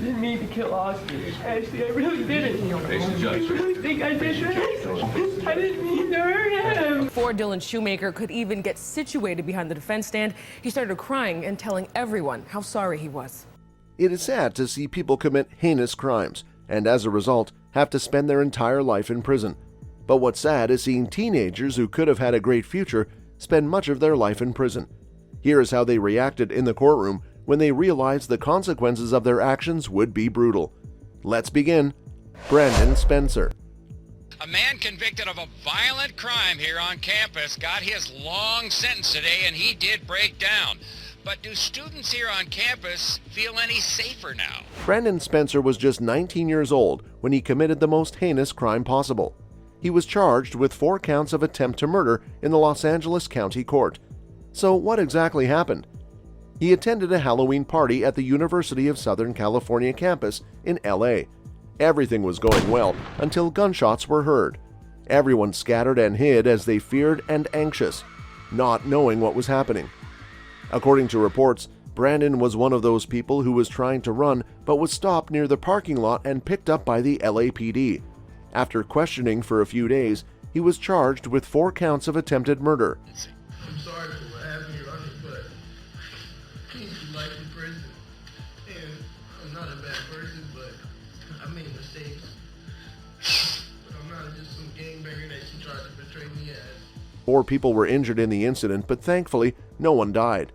didn't mean to kill Austin. Ashley, I really didn't. I really think I did that. I didn't mean to hurt him. Before Dylan Shoemaker could even get situated behind the defense stand, he started crying and telling everyone how sorry he was. It is sad to see people commit heinous crimes and, as a result, have to spend their entire life in prison. But what's sad is seeing teenagers who could have had a great future spend much of their life in prison. Here is how they reacted in the courtroom when they realized the consequences of their actions would be brutal. Let's begin. Brandon Spencer. A man convicted of a violent crime here on campus got his long sentence today, and he did break down. But do students here on campus feel any safer now? Brandon Spencer was just 19 years old when he committed the most heinous crime possible. He was charged with 4 counts of attempt to murder in the Los Angeles County Court. So what exactly happened? He attended a Halloween party at the University of Southern California campus in LA. Everything was going well until gunshots were heard. Everyone scattered and hid as they feared and anxious, not knowing what was happening. According to reports, Brandon was one of those people who was trying to run but was stopped near the parking lot and picked up by the LAPD. After questioning for a few days, he was charged with 4 counts of attempted murder. I'm sorry for what happened here, but I came to life in prison, and I'm not a bad person, but I made mistakes. But I'm not just some gangbanger that she tried to portray me as. 4 people were injured in the incident, but thankfully, no one died.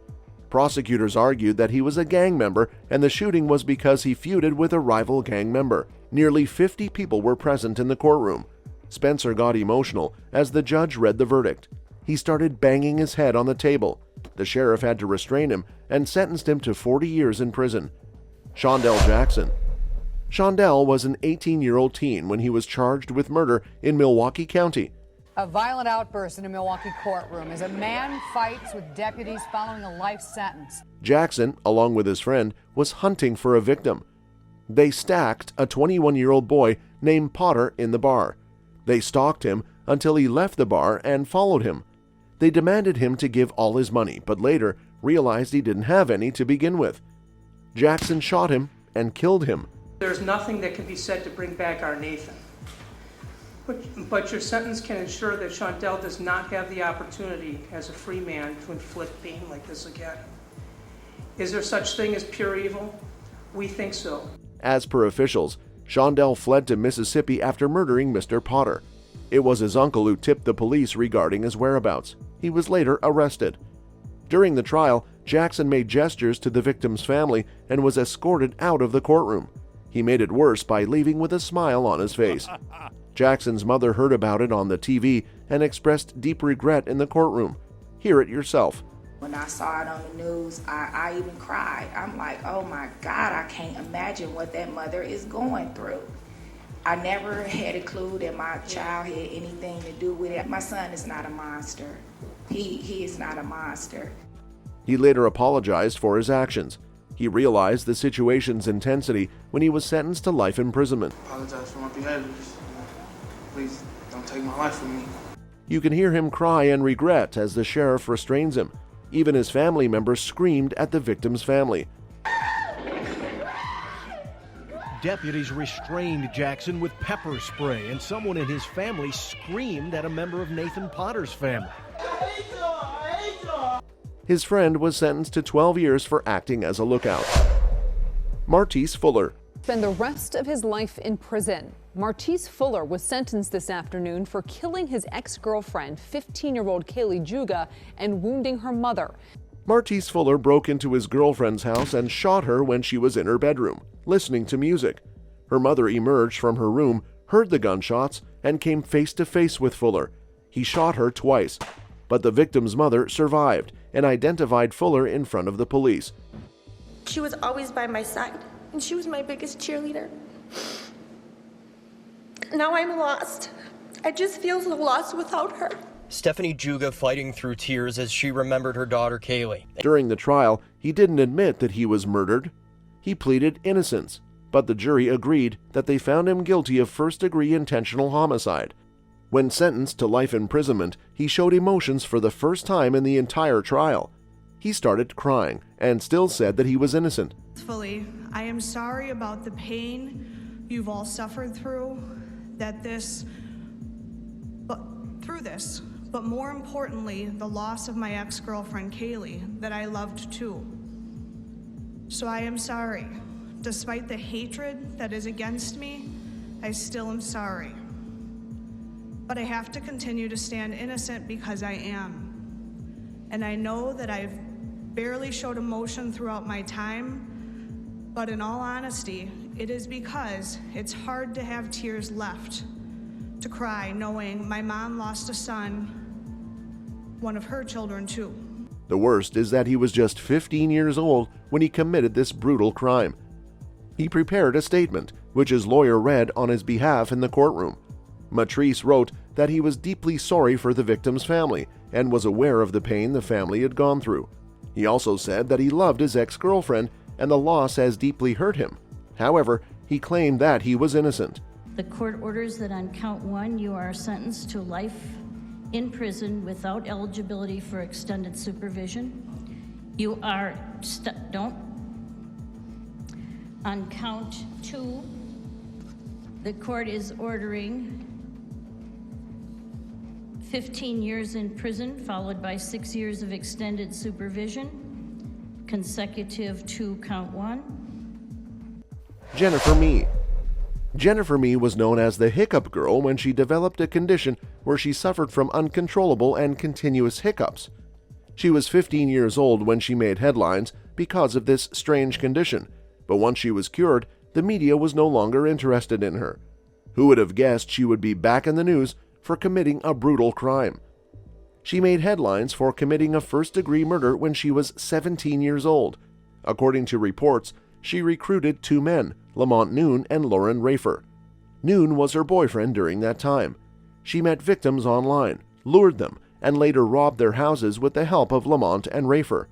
Prosecutors argued that he was a gang member and the shooting was because he feuded with a rival gang member. Nearly 50 people were present in the courtroom. Spencer got emotional as the judge read the verdict. He started banging his head on the table. The sheriff had to restrain him and sentenced him to 40 years in prison. Shondell Jackson. Shondell was an 18-year-old teen when he was charged with murder in Milwaukee County. A violent outburst in a Milwaukee courtroom as a man fights with deputies following a life sentence. Jackson, along with his friend, was hunting for a victim. They stacked a 21-year-old boy named Potter in the bar. They stalked him until he left the bar and followed him. They demanded him to give all his money, but later realized he didn't have any to begin with. Jackson shot him and killed him. There's nothing that can be said to bring back our Nathan. But your sentence can ensure that Shondell does not have the opportunity as a free man to inflict pain like this again. Is there such thing as pure evil? We think so. As per officials, Shondell fled to Mississippi after murdering Mr. Potter. It was his uncle who tipped the police regarding his whereabouts. He was later arrested. During the trial, Jackson made gestures to the victim's family and was escorted out of the courtroom. He made it worse by leaving with a smile on his face. Jackson's mother heard about it on the TV and expressed deep regret in the courtroom. Hear it yourself. When I saw it on the news, I even cried. I'm like, oh my God, I can't imagine what that mother is going through. I never had a clue that my child had anything to do with it. My son is not a monster. He is not a monster. He later apologized for his actions. He realized the situation's intensity when he was sentenced to life imprisonment. I apologize for my behaviors. Please don't take my life from me. You can hear him cry and regret as the sheriff restrains him. Even his family members screamed at the victim's family. Deputies restrained Jackson with pepper spray, and someone in his family screamed at a member of Nathan Potter's family. His friend was sentenced to 12 years for acting as a lookout. Martise Fuller. Spend the rest of his life in prison. Martise Fuller was sentenced this afternoon for killing his ex-girlfriend, 15-year-old Kaylee Juga, and wounding her mother. Martise Fuller broke into his girlfriend's house and shot her when she was in her bedroom, listening to music. Her mother emerged from her room, heard the gunshots, and came face to face with Fuller. He shot her twice, but the victim's mother survived and identified Fuller in front of the police. She was always by my side, and she was my biggest cheerleader. Now I'm lost. I just feel so lost without her. Stephanie Juga fighting through tears as she remembered her daughter Kaylee. During the trial, he didn't admit that he was murdered. He pleaded innocence, but the jury agreed that they found him guilty of first-degree intentional homicide. When sentenced to life imprisonment, he showed emotions for the first time in the entire trial. He started crying and still said that he was innocent. Fully, I am sorry about the pain you've all suffered through this, but more importantly, the loss of my ex-girlfriend Kaylee that I loved too. So I am sorry. Despite the hatred that is against me, I still am sorry. But I have to continue to stand innocent because I am. And I know that I've barely showed emotion throughout my time, but in all honesty, it is because it's hard to have tears left to cry knowing my mom lost a son, one of her children too. The worst is that he was just 15 years old when he committed this brutal crime. He prepared a statement, which his lawyer read on his behalf in the courtroom. Matrice wrote that he was deeply sorry for the victim's family and was aware of the pain the family had gone through. He also said that he loved his ex-girlfriend and the loss has deeply hurt him. However, he claimed that he was innocent. The court orders that on count 1, you are sentenced to life in prison without eligibility for extended supervision. You are, On count 2, the court is ordering 15 years in prison, followed by 6 years of extended supervision, consecutive to count 1. Jennifer Mee. Jennifer Mee was known as the Hiccup Girl when she developed a condition where she suffered from uncontrollable and continuous hiccups. She was 15 years old when she made headlines because of this strange condition, but once she was cured, the media was no longer interested in her. Who would have guessed she would be back in the news for committing a brutal crime? She made headlines for committing a first-degree murder when she was 17 years old. According to reports, she recruited 2 men, Lamont Noon and Lauren Rafer. Noon was her boyfriend during that time. She met victims online, lured them, and later robbed their houses with the help of Lamont and Rafer.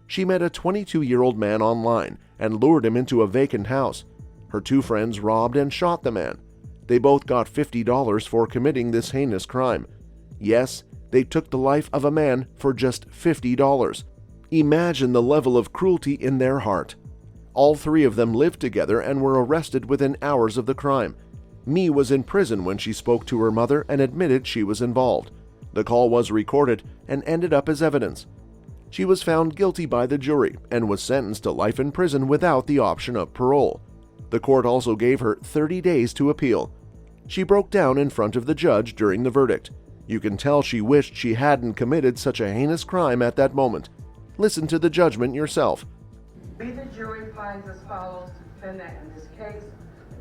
She met a 22-year-old man online and lured him into a vacant house. Her 2 friends robbed and shot the man. They both got $50 for committing this heinous crime. Yes, they took the life of a man for just $50. Imagine the level of cruelty in their heart. All 3 of them lived together and were arrested within hours of the crime. Mee was in prison when she spoke to her mother and admitted she was involved. The call was recorded and ended up as evidence. She was found guilty by the jury and was sentenced to life in prison without the option of parole. The court also gave her 30 days to appeal. She broke down in front of the judge during the verdict. You can tell she wished she hadn't committed such a heinous crime at that moment. Listen to the judgment yourself. We, the jury, finds as follows: defendant in this case,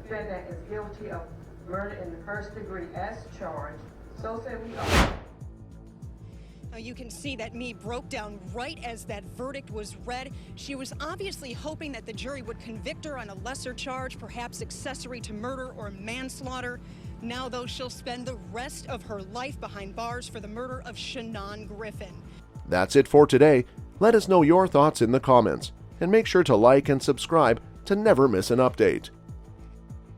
defendant is guilty of murder in the first degree as charged. So say we are. Now you can see that Mee broke down right as that verdict was read. She was obviously hoping that the jury would convict her on a lesser charge, perhaps accessory to murder or manslaughter. Now, though, she'll spend the rest of her life behind bars for the murder of Shannon Griffin. That's it for today. Let us know your thoughts in the comments, and make sure to like and subscribe to never miss an update.